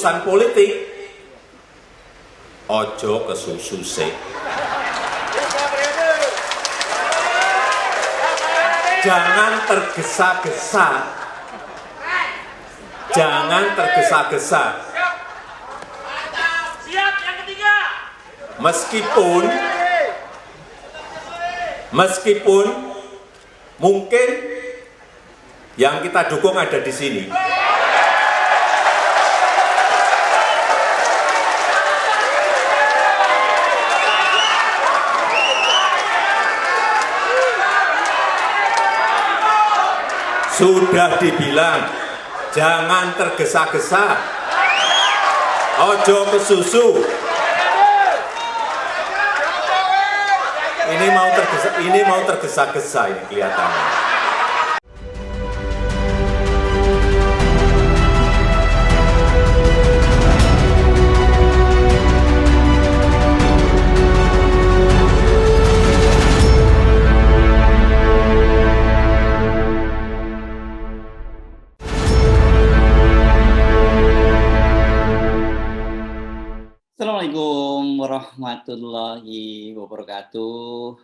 urusan politik, ojo kesusu sih. Jangan tergesa-gesa. Jangan tergesa-gesa. Siap, yang ketiga. Meskipun mungkin yang kita dukung ada di sini. Sudah dibilang, jangan tergesa-gesa, ojo kesusu. Ini mau tergesa-gesa ini kelihatannya. Assalamualaikum warahmatullahi wabarakatuh.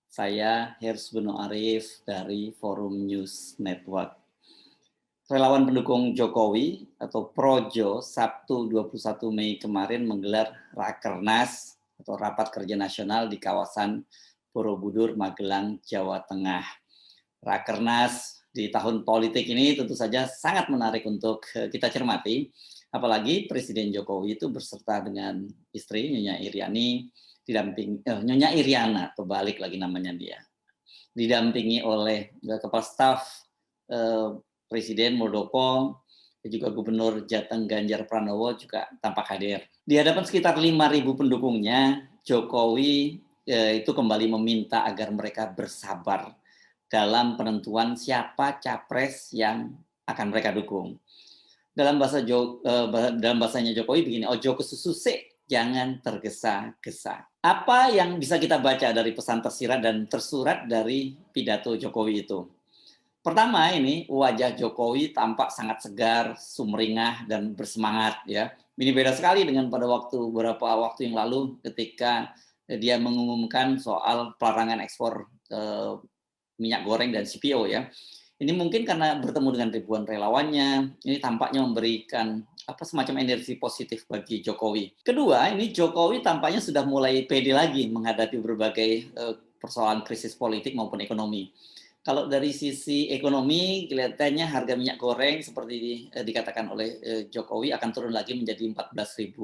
Saya Hers Beno Arif dari Forum News Network. Relawan pendukung Jokowi atau Projo Sabtu 21 Mei kemarin menggelar Rakernas atau Rapat Kerja Nasional di kawasan Borobudur, Magelang, Jawa Tengah. Rakernas di tahun politik ini tentu saja sangat menarik untuk kita cermati. Apalagi Presiden Jokowi itu berserta dengan istri Nyonya Iriani, Nyonya Iriana, kebalik lagi namanya dia, didampingi oleh Kepala Staf Presiden Muldoko, dan juga Gubernur Jateng Ganjar Pranowo juga tampak hadir. Di hadapan sekitar 5.000 pendukungnya, Jokowi itu kembali meminta agar mereka bersabar dalam penentuan siapa capres yang akan mereka dukung. Dalam bahasanya Jokowi begini, ojo kesusu sih, jangan tergesa-gesa. Apa yang bisa kita baca dari pesan tersirat dan tersurat dari pidato Jokowi itu? Pertama, ini wajah Jokowi tampak sangat segar, sumringah dan bersemangat ya. Ini beda sekali dengan pada beberapa waktu yang lalu ketika dia mengumumkan soal pelarangan ekspor minyak goreng dan CPO ya. Ini mungkin karena bertemu dengan ribuan relawannya, ini tampaknya memberikan semacam energi positif bagi Jokowi. Kedua, ini Jokowi tampaknya sudah mulai pede lagi menghadapi berbagai persoalan krisis politik maupun ekonomi. Kalau dari sisi ekonomi, kelihatannya harga minyak goreng seperti dikatakan oleh Jokowi akan turun lagi menjadi Rp14.000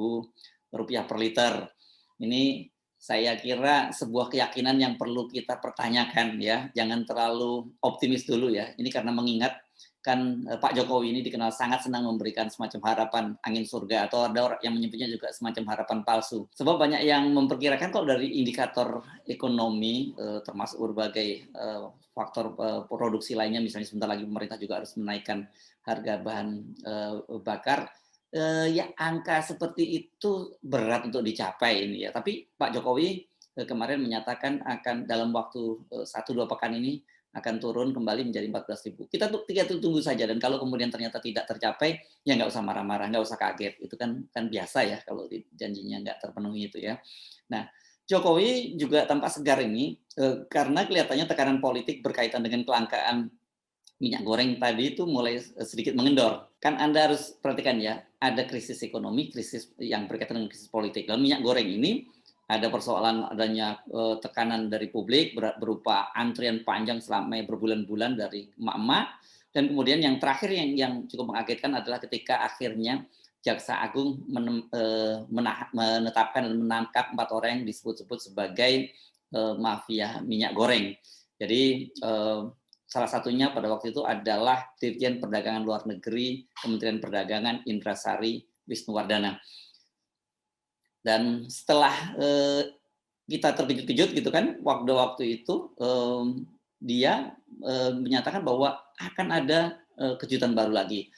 per liter. Ini saya kira sebuah keyakinan yang perlu kita pertanyakan ya, jangan terlalu optimis dulu ya. Ini karena mengingat kan Pak Jokowi ini dikenal sangat senang memberikan semacam harapan angin surga, atau ada orang yang menyebutnya juga semacam harapan palsu. Sebab banyak yang memperkirakan kalau dari indikator ekonomi termasuk berbagai faktor produksi lainnya, misalnya sebentar lagi pemerintah juga harus menaikkan harga bahan bakar. Ya angka seperti itu berat untuk dicapai ini ya. Tapi Pak Jokowi kemarin menyatakan akan dalam waktu 1-2 pekan ini akan turun kembali menjadi 14.000. Kita tunggu saja, dan kalau kemudian ternyata tidak tercapai, ya nggak usah marah-marah, nggak usah kaget. Itu kan biasa ya kalau janjinya nggak terpenuhi itu ya. Nah, Jokowi juga tampak segar ini karena kelihatannya tekanan politik berkaitan dengan kelangkaan minyak goreng tadi itu mulai sedikit mengendor. Kan Anda harus perhatikan ya, ada krisis ekonomi, krisis yang berkaitan dengan krisis politik. Dalam minyak goreng ini ada persoalan adanya tekanan dari publik berupa antrian panjang selama berbulan-bulan dari emak-emak, dan kemudian yang terakhir yang cukup mengagetkan adalah ketika akhirnya Jaksa Agung menetapkan dan menangkap 4 orang yang disebut-sebut sebagai mafia minyak goreng. Jadi salah satunya pada waktu itu adalah Dirjen Perdagangan Luar Negeri Kementerian Perdagangan Indrasari Wisnuwardana. Dan setelah kita terkejut-kejut gitu kan, waktu itu dia menyatakan bahwa akan ada kejutan baru lagi.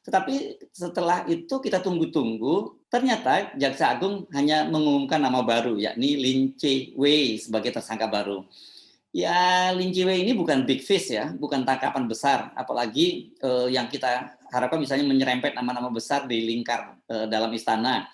Tetapi setelah itu kita tunggu-tunggu, ternyata Jaksa Agung hanya mengumumkan nama baru, yakni Lin Che-wei sebagai tersangka baru. Ya, Lin Che-wei ini bukan big fish ya, bukan tangkapan besar, apalagi yang kita harapkan misalnya menyerempet nama-nama besar di lingkar dalam istana,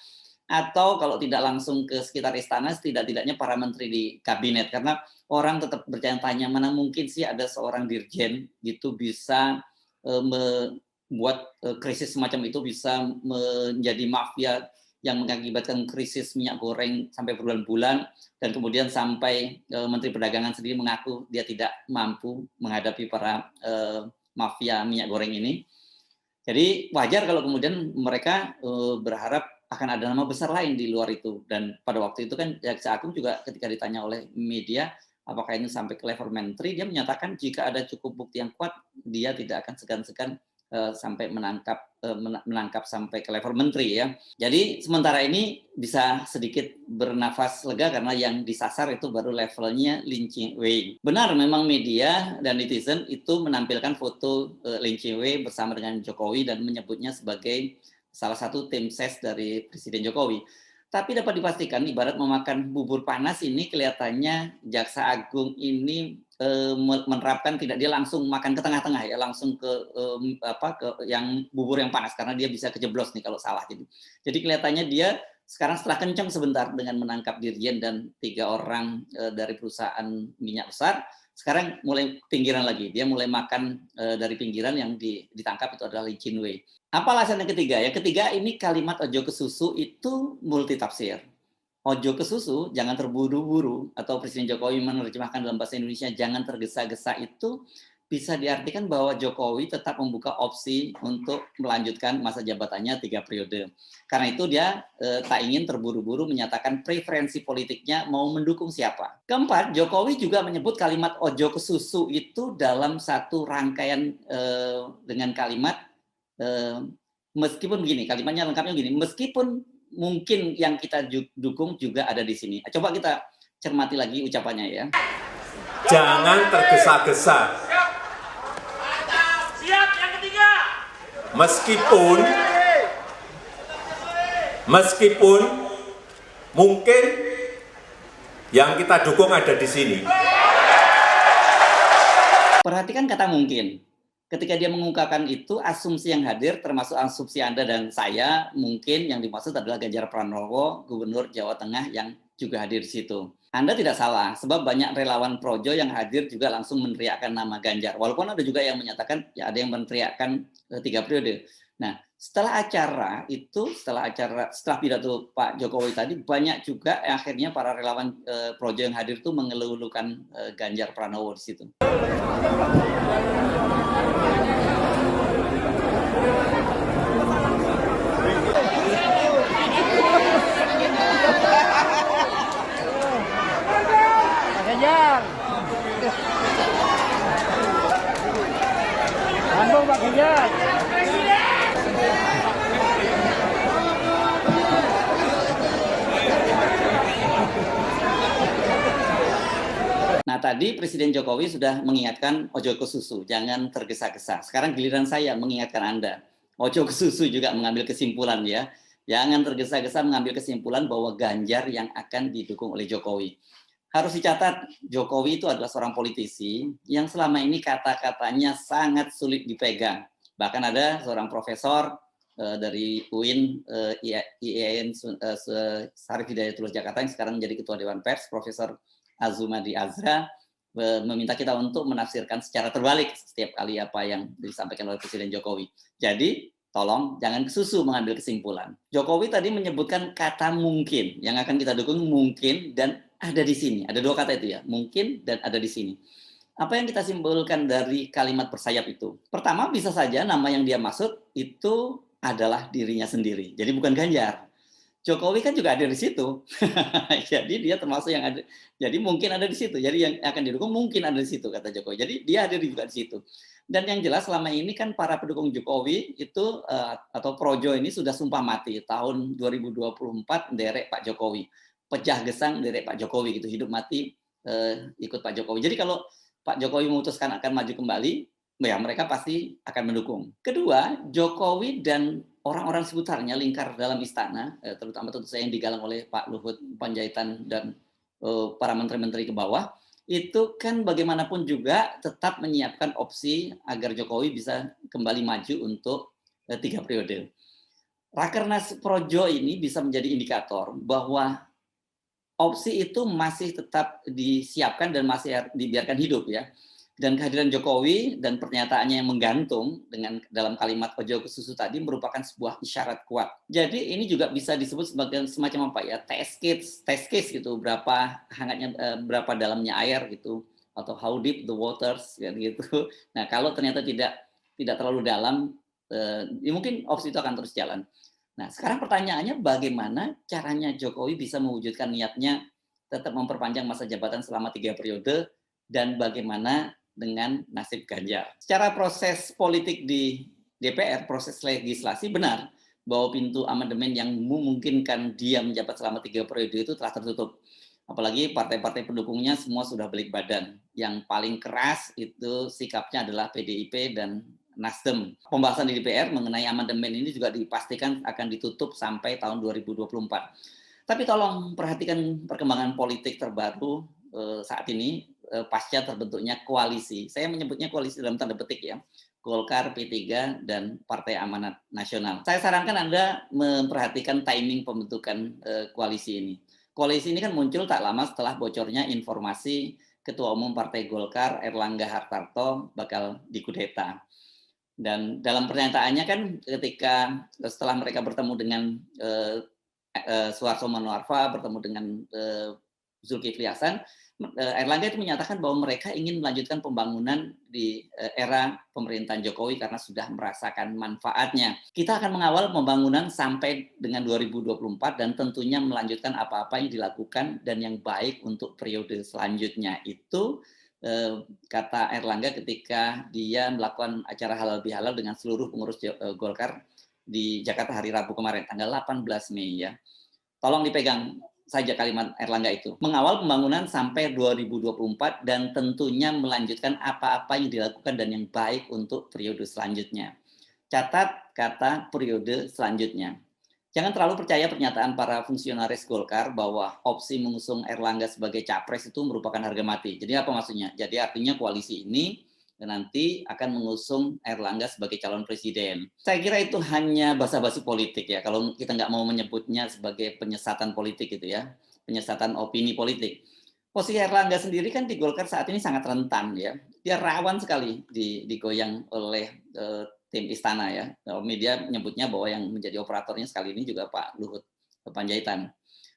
atau kalau tidak langsung ke sekitar istana, setidak-tidaknya para menteri di kabinet, karena orang tetap bertanya-tanya, mana mungkin sih ada seorang dirjen gitu bisa membuat krisis semacam itu bisa menjadi mafia yang mengakibatkan krisis minyak goreng sampai berbulan-bulan, dan kemudian sampai Menteri Perdagangan sendiri mengaku dia tidak mampu menghadapi para mafia minyak goreng ini. Jadi wajar kalau kemudian mereka berharap akan ada nama besar lain di luar itu. Dan pada waktu itu kan Jaksa Agung juga ketika ditanya oleh media apakah ini sampai ke level menteri, dia menyatakan jika ada cukup bukti yang kuat, dia tidak akan segan-segan sampai menangkap sampai ke level menteri ya. Jadi sementara ini bisa sedikit bernafas lega karena yang disasar itu baru levelnya Lin Chi-wei. Benar, memang media dan netizen itu menampilkan foto Lin Chi-wei bersama dengan Jokowi dan menyebutnya sebagai salah satu tim ses dari Presiden Jokowi. Tapi dapat dipastikan ibarat memakan bubur panas ini kelihatannya Jaksa Agung ini menerapkan tidak dia langsung makan ke tengah-tengah ya, langsung ke yang bubur yang panas karena dia bisa kejeblos nih kalau salah gitu. Jadi kelihatannya dia sekarang setelah kencang sebentar dengan menangkap dirjen dan 3 orang dari perusahaan minyak besar, sekarang mulai pinggiran lagi. Dia mulai makan dari pinggiran yang ditangkap itu adalah Lin Chi-wei. Apa alasan yang ketiga? Yang ketiga ini kalimat ojo ke susu itu multitafsir. Ojo ke susu, jangan terburu-buru, atau Presiden Jokowi menerjemahkan dalam bahasa Indonesia jangan tergesa-gesa itu bisa diartikan bahwa Jokowi tetap membuka opsi untuk melanjutkan masa jabatannya 3 periode. Karena itu dia tak ingin terburu-buru menyatakan preferensi politiknya mau mendukung siapa. Keempat, Jokowi juga menyebut kalimat ojo ke susu itu dalam satu rangkaian dengan kalimat meskipun begini, kalimatnya lengkapnya begini, meskipun mungkin yang kita dukung juga ada di sini. Coba kita cermati lagi ucapannya ya. Jangan tergesa-gesa. Siap, yang ketiga. Meskipun mungkin yang kita dukung ada di sini. Perhatikan kata mungkin. Ketika dia mengungkapkan itu, asumsi yang hadir termasuk asumsi Anda dan saya, mungkin yang dimaksud adalah Ganjar Pranowo, Gubernur Jawa Tengah yang juga hadir di situ. Anda tidak salah, sebab banyak relawan Projo yang hadir juga langsung meneriakkan nama Ganjar. Walaupun ada juga yang menyatakan, ya ada yang meneriakkan 3 periode. Nah, setelah pidato Pak Jokowi tadi, banyak juga akhirnya para relawan Projo yang hadir itu mengeluh-elukan Ganjar Pranowo di situ. Ganjar. Bandung Pak Ganjar. Nah tadi Presiden Jokowi sudah mengingatkan ojo ke susu, jangan tergesa-gesa. Sekarang giliran saya mengingatkan Anda, ojo ke susu juga mengambil kesimpulan ya. Jangan tergesa-gesa mengambil kesimpulan bahwa Ganjar yang akan didukung oleh Jokowi. Harus dicatat, Jokowi itu adalah seorang politisi yang selama ini kata-katanya sangat sulit dipegang. Bahkan ada seorang profesor dari UIN, IAIN Syarif Hidayatullah Jakarta yang sekarang menjadi Ketua Dewan Pers, Profesor Azumadi Azra, meminta kita untuk menafsirkan secara terbalik setiap kali apa yang disampaikan oleh Presiden Jokowi. Jadi, tolong jangan kesusu mengambil kesimpulan. Jokowi tadi menyebutkan kata mungkin, yang akan kita dukung mungkin dan ada di sini. Ada 2 kata itu ya, mungkin dan ada di sini. Apa yang kita simpulkan dari kalimat bersayap itu? Pertama, bisa saja nama yang dia maksud itu adalah dirinya sendiri. Jadi bukan Ganjar. Jokowi kan juga ada di situ. Jadi dia termasuk yang ada. Jadi mungkin ada di situ. Jadi yang akan didukung mungkin ada di situ, kata Jokowi. Jadi dia ada juga di situ. Dan yang jelas selama ini kan para pendukung Jokowi itu atau Projo ini sudah sumpah mati tahun 2024 derek Pak Jokowi. Pecah gesang derek Pak Jokowi gitu, hidup mati ikut Pak Jokowi. Jadi kalau Pak Jokowi memutuskan akan maju kembali, ya mereka pasti akan mendukung. Kedua, Jokowi dan orang-orang seputarnya lingkar dalam istana, terutama tentu saja yang digalang oleh Pak Luhut Panjaitan dan para menteri-menteri ke bawah, itu kan bagaimanapun juga tetap menyiapkan opsi agar Jokowi bisa kembali maju untuk 3 periode. Rakernas Projo ini bisa menjadi indikator bahwa opsi itu masih tetap disiapkan dan masih dibiarkan hidup ya. Dan kehadiran Jokowi dan pernyataannya yang menggantung dengan dalam kalimat ojo ke susu tadi merupakan sebuah isyarat kuat. Jadi ini juga bisa disebut sebagai semacam apa ya, test case gitu, berapa hangatnya, berapa dalamnya air gitu, atau how deep the waters gitu. Nah kalau ternyata tidak terlalu dalam, ya mungkin opsi itu akan terus jalan. Nah sekarang pertanyaannya bagaimana caranya Jokowi bisa mewujudkan niatnya tetap memperpanjang masa jabatan selama 3 periode dan bagaimana dengan nasib Ganjar. Secara proses politik di DPR, proses legislasi benar bahwa pintu amandemen yang memungkinkan dia menjabat selama 3 periode itu telah tertutup. Apalagi partai-partai pendukungnya semua sudah balik badan. Yang paling keras itu sikapnya adalah PDIP dan Nasdem. Pembahasan di DPR mengenai amandemen ini juga dipastikan akan ditutup sampai tahun 2024. Tapi tolong perhatikan perkembangan politik terbaru saat ini pasca terbentuknya koalisi. Saya menyebutnya koalisi dalam tanda petik ya. Golkar, P3, dan Partai Amanat Nasional. Saya sarankan Anda memperhatikan timing pembentukan koalisi ini. Koalisi ini kan muncul tak lama setelah bocornya informasi Ketua Umum Partai Golkar, Erlangga Hartarto, bakal dikudeta. Dan dalam pernyataannya kan ketika setelah mereka bertemu dengan Suharto Manoarfa, bertemu dengan Zulkifli Hasan, Erlangga itu menyatakan bahwa mereka ingin melanjutkan pembangunan di era pemerintahan Jokowi karena sudah merasakan manfaatnya. Kita akan mengawal pembangunan sampai dengan 2024 dan tentunya melanjutkan apa-apa yang dilakukan dan yang baik untuk periode selanjutnya. Itu kata Erlangga ketika dia melakukan acara halal bihalal dengan seluruh pengurus Golkar di Jakarta hari Rabu kemarin, tanggal 18 Mei ya. Tolong dipegang saja kalimat Erlangga itu. Mengawal pembangunan sampai 2024 dan tentunya melanjutkan apa-apa yang dilakukan dan yang baik untuk periode selanjutnya. Catat kata periode selanjutnya. Jangan terlalu percaya pernyataan para fungsionaris Golkar bahwa opsi mengusung Erlangga sebagai capres itu merupakan harga mati. Jadi apa maksudnya? Jadi artinya koalisi ini nanti akan mengusung Erlangga sebagai calon presiden. Saya kira itu hanya basa-basi politik ya, kalau kita nggak mau menyebutnya sebagai penyesatan politik gitu ya, penyesatan opini politik. Posisi Erlangga sendiri kan di Golkar saat ini sangat rentan ya, dia rawan sekali digoyang oleh tim istana ya. Media menyebutnya bahwa yang menjadi operatornya sekali ini juga Pak Luhut Panjaitan.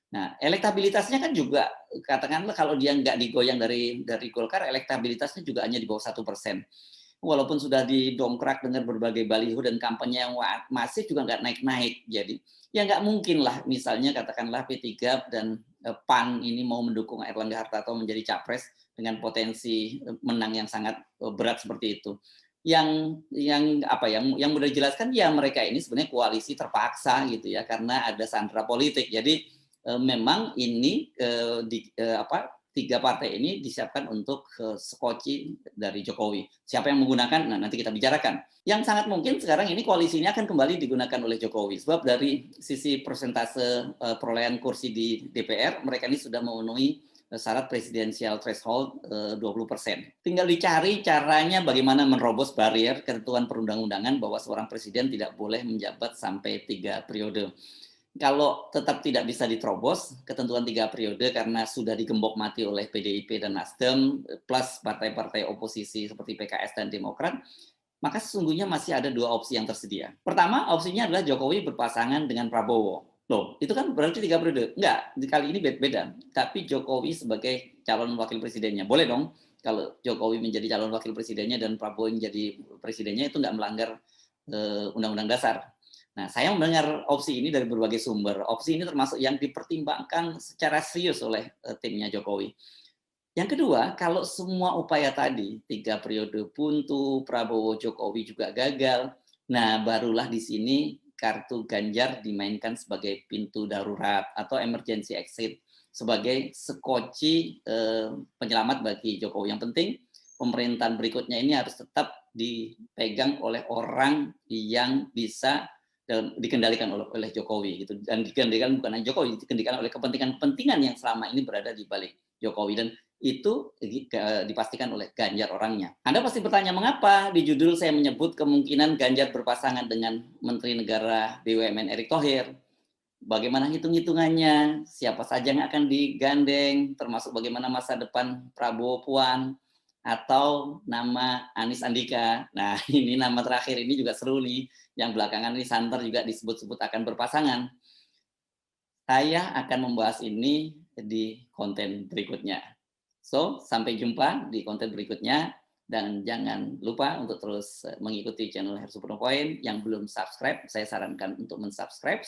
Nah, elektabilitasnya kan juga katakanlah kalau dia nggak digoyang dari Golkar, elektabilitasnya juga hanya di bawah 1%. Walaupun sudah didongkrak dengan berbagai baliho dan kampanye yang masif juga nggak naik-naik. Jadi ya nggak mungkin lah misalnya katakanlah P3 dan PAN ini mau mendukung Erlangga Hartarto menjadi capres dengan potensi menang yang sangat berat seperti itu. Yang mudah dijelaskan ya mereka ini sebenarnya koalisi terpaksa gitu ya karena ada sandera politik. Jadi memang ini tiga partai ini disiapkan untuk skoci dari Jokowi. Siapa yang menggunakan? Nah, nanti kita bicarakan. Yang sangat mungkin sekarang ini koalisi ini akan kembali digunakan oleh Jokowi. Sebab dari sisi persentase perolehan kursi di DPR, mereka ini sudah memenuhi syarat presidensial threshold 20%. Tinggal dicari caranya bagaimana menerobos barrier ketentuan perundang-undangan bahwa seorang presiden tidak boleh menjabat sampai 3 periode. Kalau tetap tidak bisa diterobos ketentuan 3 periode karena sudah digembok mati oleh PDIP dan Nasdem plus partai-partai oposisi seperti PKS dan Demokrat, maka sesungguhnya masih ada 2 opsi yang tersedia. Pertama, opsinya adalah Jokowi berpasangan dengan Prabowo. Loh, itu kan berarti 3 periode. Enggak, kali ini beda. Tapi Jokowi sebagai calon wakil presidennya. Boleh dong kalau Jokowi menjadi calon wakil presidennya dan Prabowo menjadi presidennya itu enggak melanggar Undang-Undang Dasar. Nah, saya mendengar opsi ini dari berbagai sumber. Opsi ini termasuk yang dipertimbangkan secara serius oleh timnya Jokowi. Yang kedua, kalau semua upaya tadi, 3 periode buntu, Prabowo Jokowi juga gagal, nah barulah di sini kartu Ganjar dimainkan sebagai pintu darurat atau emergency exit, sebagai sekoci penyelamat bagi Jokowi. Yang penting, pemerintahan berikutnya ini harus tetap dipegang oleh orang yang bisa dikendalikan oleh Jokowi gitu, dan dikendalikan bukan hanya Jokowi, dikendalikan oleh kepentingan-kepentingan yang selama ini berada di balik Jokowi, dan itu dipastikan oleh Ganjar orangnya. Anda pasti bertanya, mengapa di judul saya menyebut kemungkinan Ganjar berpasangan dengan Menteri Negara BUMN Erick Thohir? Bagaimana hitung-hitungannya, siapa saja yang akan digandeng, termasuk bagaimana masa depan Prabowo Puan, atau nama Anies Andika. Nah, ini nama terakhir ini juga seru nih, yang belakangan ini santer juga disebut-sebut akan berpasangan. Saya akan membahas ini di konten berikutnya. So, sampai jumpa di konten berikutnya, dan jangan lupa untuk terus mengikuti channel Heru Supono Point. Yang belum subscribe, saya sarankan untuk mensubscribe.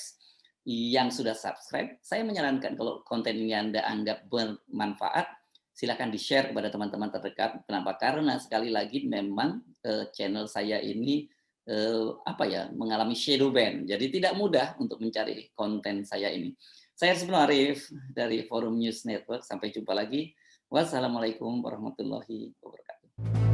Yang sudah subscribe, saya menyarankan kalau konten ini Anda anggap bermanfaat, silakan di-share kepada teman-teman terdekat. Kenapa? Karena sekali lagi memang channel saya ini mengalami shadow ban. Jadi tidak mudah untuk mencari konten saya ini. Saya Heru Supono Arif dari Forum News Network. Sampai jumpa lagi. Wassalamualaikum warahmatullahi wabarakatuh.